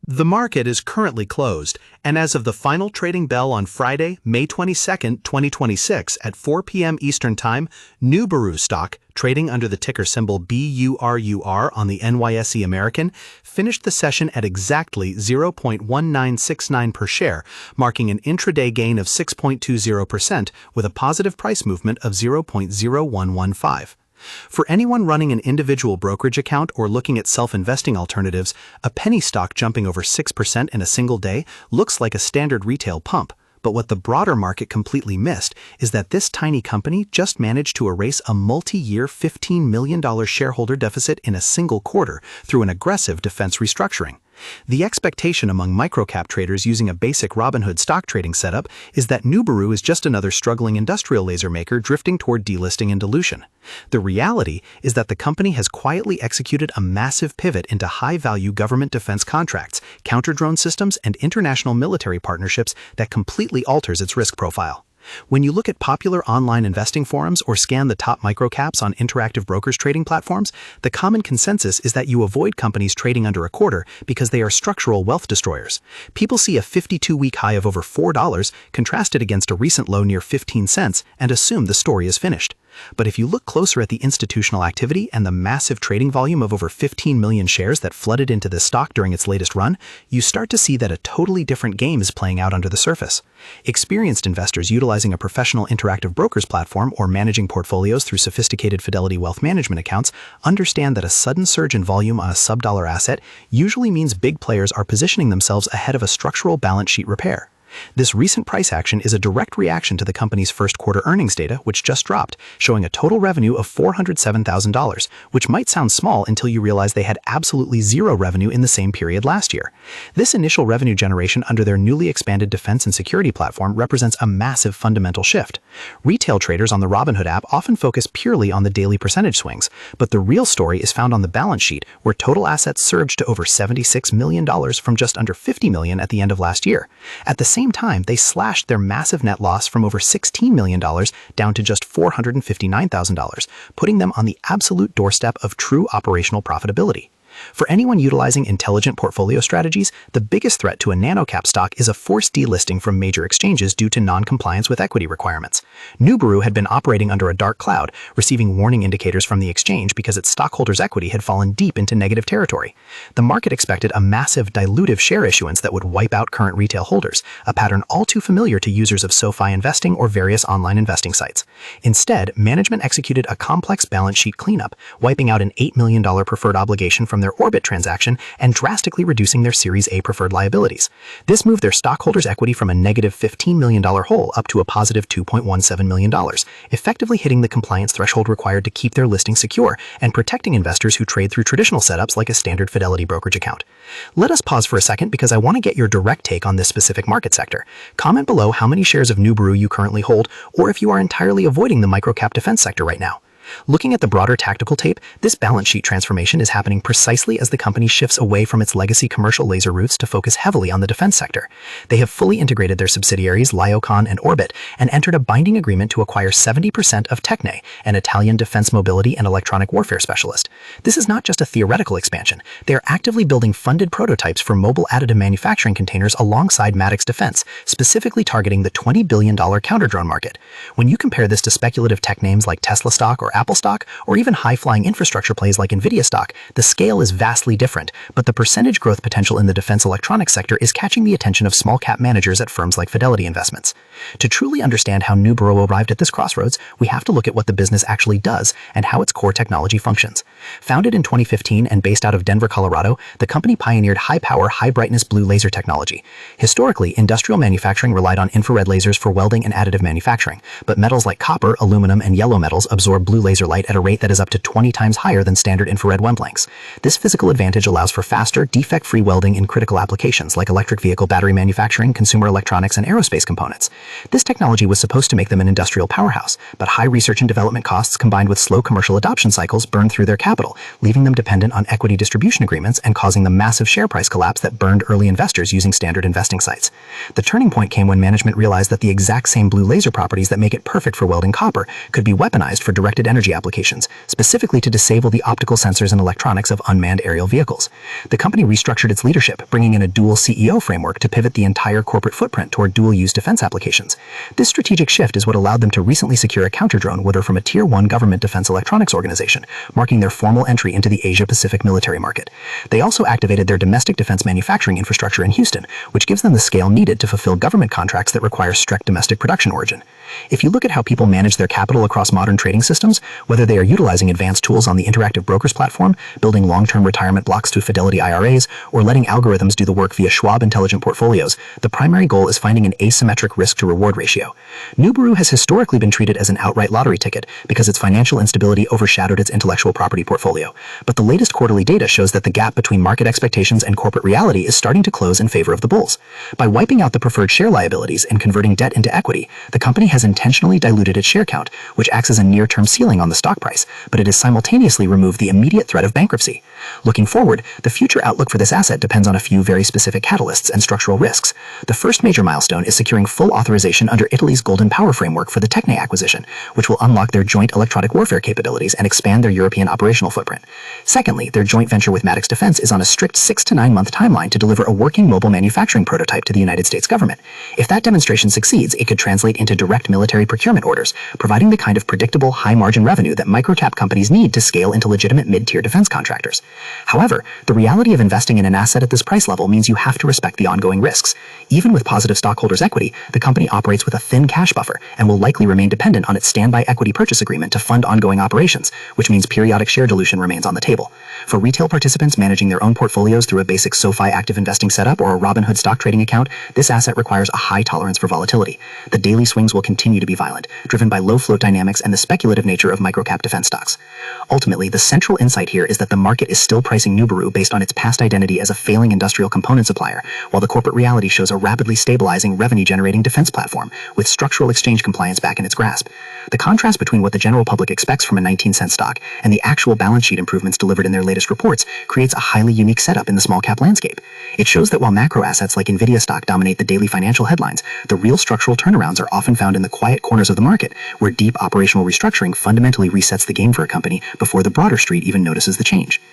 The market is currently closed, and as of the final trading bell on Friday, May 22, 2026 at 4 p.m. Eastern Time, Nubaru stock, trading under the ticker symbol BURUR on the NYSE American, finished the session at exactly 0.1969 per share, marking an intraday gain of 6.20% with a positive price movement of 0.0115. For anyone running an individual brokerage account or looking at self-investing alternatives, a penny stock jumping over 6% in a single day looks like a standard retail pump. But what the broader market completely missed is that this tiny company just managed to erase a multi-year $15 million shareholder deficit in a single quarter through an aggressive defense restructuring. The expectation among microcap traders using a basic Robinhood stock trading setup is that Nubaru is just another struggling industrial laser maker drifting toward delisting and dilution. The reality is that the company has quietly executed a massive pivot into high-value government defense contracts, counter-drone systems, and international military partnerships that completely alters its risk profile. When you look at popular online investing forums or scan the top microcaps on interactive brokers trading platforms, the common consensus is that you avoid companies trading under a quarter because they are structural wealth destroyers. People see a 52-week high of over $4 contrasted against a recent low near 15 cents and assume the story is finished. But if you look closer at the institutional activity and the massive trading volume of over 15 million shares that flooded into this stock during its latest run, you start to see that a totally different game is playing out under the surface. Experienced investors utilizing a professional interactive brokers platform or managing portfolios through sophisticated Fidelity wealth management accounts understand that a sudden surge in volume on a sub-dollar asset usually means big players are positioning themselves ahead of a structural balance sheet repair. This recent price action is a direct reaction to the company's first quarter earnings data, which just dropped, showing a total revenue of $407,000, which might sound small until you realize they had absolutely zero revenue in the same period last year. This initial revenue generation under their newly expanded defense and security platform represents a massive fundamental shift. Retail traders on the Robinhood app often focus purely on the daily percentage swings, but the real story is found on the balance sheet, where total assets surged to over $76 million from just under $50 million at the end of last year. At the same time, they slashed their massive net loss from over $16 million down to just $459,000, putting them on the absolute doorstep of true operational profitability. For anyone utilizing intelligent portfolio strategies, the biggest threat to a nanocap stock is a forced delisting from major exchanges due to non-compliance with equity requirements. Nubaru had been operating under a dark cloud, receiving warning indicators from the exchange because its stockholders' equity had fallen deep into negative territory. The market expected a massive dilutive share issuance that would wipe out current retail holders, a pattern all too familiar to users of SoFi Investing or various online investing sites. Instead, management executed a complex balance sheet cleanup, wiping out an $8 million preferred obligation from their Orbit transaction and drastically reducing their Series A preferred liabilities. This moved their stockholders' equity from a negative $15 million hole up to a positive $2.17 million, effectively hitting the compliance threshold required to keep their listing secure and protecting investors who trade through traditional setups like a standard Fidelity brokerage account. Let us pause for a second because I want to get your direct take on this specific market sector. Comment below how many shares of Nubaru you currently hold, or if you are entirely avoiding the microcap defense sector right now. Looking at the broader tactical tape, this balance sheet transformation is happening precisely as the company shifts away from its legacy commercial laser roots to focus heavily on the defense sector. They have fully integrated their subsidiaries Lyocon and Orbit and entered a binding agreement to acquire 70% of Tecne, an Italian defense mobility and electronic warfare specialist. This is not just a theoretical expansion. They are actively building funded prototypes for mobile additive manufacturing containers alongside Maddox Defense, specifically targeting the $20 billion counter-drone market. When you compare this to speculative tech names like Tesla stock or Apple stock, or even high-flying infrastructure plays like Nvidia stock, the scale is vastly different, but the percentage growth potential in the defense electronics sector is catching the attention of small-cap managers at firms like Fidelity Investments. To truly understand how Nubaru arrived at this crossroads, we have to look at what the business actually does and how its core technology functions. Founded in 2015 and based out of Denver, Colorado, the company pioneered high-power, high-brightness blue laser technology. Historically, industrial manufacturing relied on infrared lasers for welding and additive manufacturing, but metals like copper, aluminum, and yellow metals absorb blue laser light at a rate that is up to 20 times higher than standard infrared wavelengths. This physical advantage allows for faster, defect-free welding in critical applications like electric vehicle battery manufacturing, consumer electronics, and aerospace components. This technology was supposed to make them an industrial powerhouse, but high research and development costs combined with slow commercial adoption cycles burned through their capital, leaving them dependent on equity distribution agreements and causing the massive share price collapse that burned early investors using standard investing sites. The turning point came when management realized that the exact same blue laser properties that make it perfect for welding copper could be weaponized for directed energy applications, specifically to disable the optical sensors and electronics of unmanned aerial vehicles. The company restructured its leadership, bringing in a dual CEO framework to pivot the entire corporate footprint toward dual-use defense applications. This strategic shift is what allowed them to recently secure a counter-drone order from a Tier 1 government defense electronics organization, marking their formal entry into the Asia-Pacific military market. They also activated their domestic defense manufacturing infrastructure in Houston, which gives them the scale needed to fulfill government contracts that require strict domestic production origin. If you look at how people manage their capital across modern trading systems, whether they are utilizing advanced tools on the Interactive Brokers platform, building long-term retirement blocks through Fidelity IRAs, or letting algorithms do the work via Schwab Intelligent Portfolios, the primary goal is finding an asymmetric risk-to-reward ratio. Nubaru has historically been treated as an outright lottery ticket because its financial instability overshadowed its intellectual property portfolio. But the latest quarterly data shows that the gap between market expectations and corporate reality is starting to close in favor of the bulls. By wiping out the preferred share liabilities and converting debt into equity, the company has intentionally diluted its share count, which acts as a near-term ceiling on the stock price, but it has simultaneously removed the immediate threat of bankruptcy. Looking forward, the future outlook for this asset depends on a few very specific catalysts and structural risks. The first major milestone is securing full authorization under Italy's Golden Power framework for the Tecne acquisition, which will unlock their joint electronic warfare capabilities and expand their European operational footprint. Secondly, their joint venture with Maddox Defense is on a strict 6 to 9 month timeline to deliver a working mobile manufacturing prototype to the United States government. If that demonstration succeeds, it could translate into direct military procurement orders, providing the kind of predictable, high-margin revenue that microcap companies need to scale into legitimate mid-tier defense contractors. However, the reality of investing in an asset at this price level means you have to respect the ongoing risks. Even with positive stockholders' equity, the company operates with a thin cash buffer and will likely remain dependent on its standby equity purchase agreement to fund ongoing operations, which means periodic share dilution remains on the table. For retail participants managing their own portfolios through a basic SoFi active investing setup or a Robinhood stock trading account, this asset requires a high tolerance for volatility. The daily swings will continue to be violent, driven by low float dynamics and the speculative nature of microcap defense stocks. Ultimately, the central insight here is that the market is still pricing Nubaru based on its past identity as a failing industrial component supplier, while the corporate reality shows a rapidly stabilizing, revenue-generating defense platform with structural exchange compliance back in its grasp. The contrast between what the general public expects from a 19-cent stock and the actual balance sheet improvements delivered in their latest reports creates a highly unique setup in the small-cap landscape. It shows that while macro assets like Nvidia stock dominate the daily financial headlines, the real structural turnarounds are often found in the quiet corners of the market, where deep operational restructuring fundamentally resets the game for a company before the broader street even notices the change.